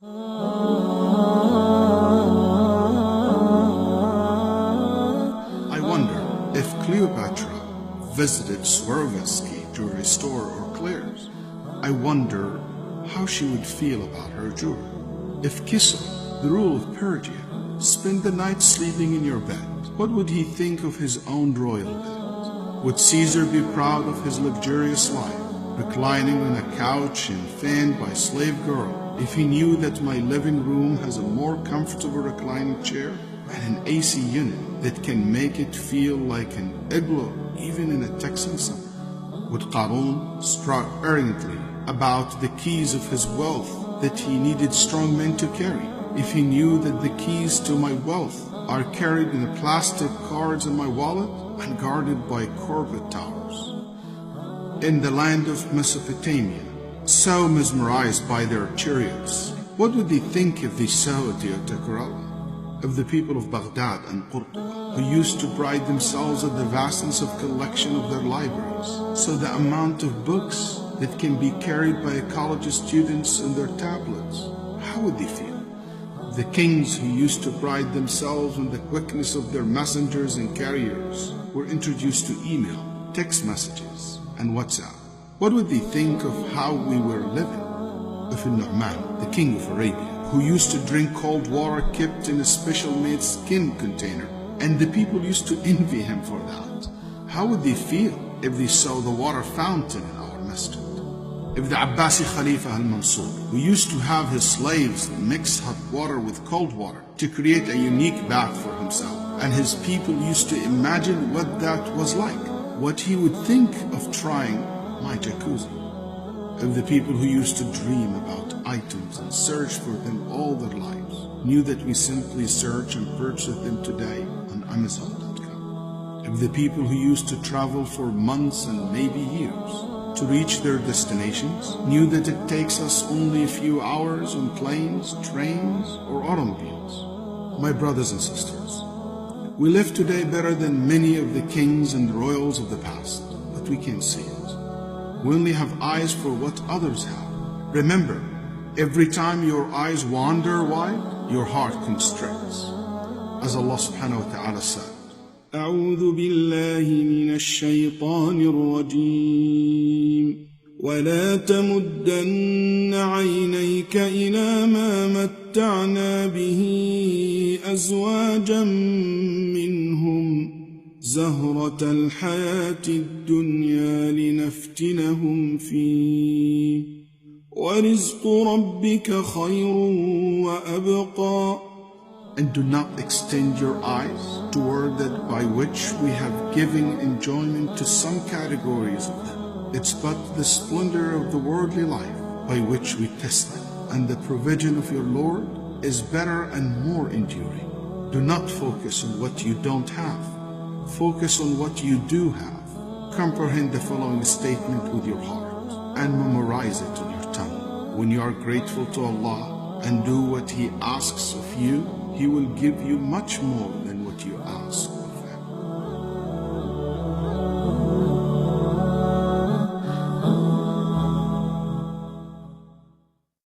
I wonder if Cleopatra visited Swarovski jewelry store or Claire's. I wonder how she would feel about her jewelry. If Kisra, the ruler of Persia, spent the night sleeping in your bed, what would he think of his own royal bed? Would Caesar be proud of his luxurious life, reclining on a couch and fanned by a slave girl, if he knew that my living room has a more comfortable reclining chair and an AC unit that can make it feel like an igloo even in a Texan summer? Would Qarun strut arrogantly about the keys of his wealth that he needed strong men to carry, if he knew that the keys to my wealth are carried in plastic cards in my wallet and guarded by corporate towers? In the land of Mesopotamia, so mesmerized by their chariots, what would they think if they saw a Toyota Corolla? Of the people of Baghdad and Qurtuba, who used to pride themselves at the vastness of collection of their libraries, so the amount of books that can be carried by college students in their tablets, how would they feel? The kings who used to pride themselves on the quickness of their messengers and carriers were introduced to email, text messages, and WhatsApp. What would they think of how we were living? If Nu'man, the king of Arabia, who used to drink cold water kept in a special made skin container, and the people used to envy him for that, how would they feel if they saw the water fountain in our masjid? If the Abbasi Khalifa al-Mansur, who used to have his slaves mix hot water with cold water to create a unique bath for himself, and his people used to imagine what that was like, what he would think of trying my jacuzzi. If the people who used to dream about items and search for them all their lives knew that we simply search and purchase them today on Amazon.com. If the people who used to travel for months and maybe years to reach their destinations knew that it takes us only a few hours on planes, trains, or automobiles. My brothers and sisters, we live today better than many of the kings and royals of the past, but we can't see it. We only have eyes for what others have. Remember, every time your eyes wander wide, your heart constricts. As Allah subhanahu wa ta'ala said, أعوذ بالله من الشيطان الرجيم ولا تمدن عينيك إلى ما متعنا به أزواجا منهم زهرة الحياة الدنيا لنفتنهم فيه ورزق ربك خير وأبقى. And do not extend your eyes toward that by which we have given enjoyment to some categories of them. It's but the splendor of the worldly life by which we test them, and the provision of your Lord is better and more enduring. Do not focus on what you don't have. Focus on what you do have. Comprehend the following statement with your heart and memorize it on your tongue. When you are grateful to Allah and do what He asks of you, He will give you much more than what you ask.